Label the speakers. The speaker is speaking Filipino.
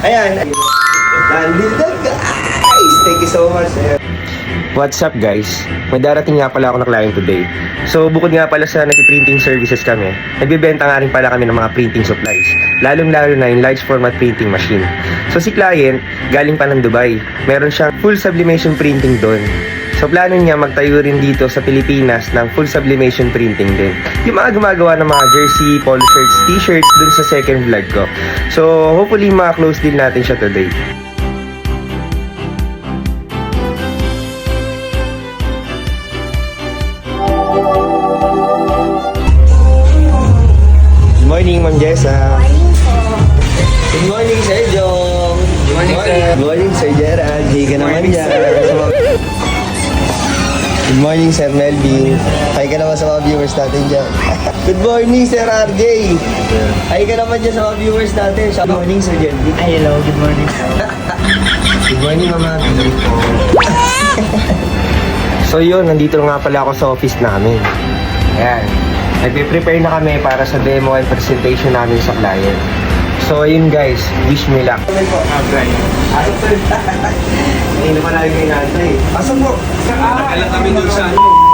Speaker 1: Ayan. Nandito guys. Thank you so much.
Speaker 2: What's up guys? May darating nga pala ako na client today. So bukod nga pala sa nag-printing services kami, nagbibenta nga rin pala kami ng mga printing supplies. Lalong-lalo na yung large format printing machine. So si client, galing pa ng Dubai. Meron siyang full sublimation printing doon. So plano niya magtayo rin dito sa Pilipinas ng full sublimation printing din. Yung mga gumagawa ng mga jersey, polo shirts, t-shirts dun sa second vlog ko. So hopefully ma-close din natin siya today. Good morning, Ma'am Jessa.
Speaker 1: Good morning, Sir Jong.
Speaker 2: Good morning, sir.
Speaker 1: Good morning, Sir Gerald. Hey ka naman dyan. Good morning, Sir Melvin. Hi ka naman sa mga viewers natin dyan. Good morning, Sir RJ. Hi ka naman dyan sa mga viewers natin. Good morning, Sir Jelby.
Speaker 3: Ay, hello, good morning.
Speaker 2: Good morning, Mama. So yun, nandito nga pala ako sa office namin. Ayan. Nagpe-prepare na kami para sa demo and presentation namin sa client. So yun guys, wish me luck.
Speaker 3: Okay.
Speaker 2: Hindi naman namin kayo natin eh.
Speaker 1: Asan mo?
Speaker 3: Nakalang kami dun sa ano.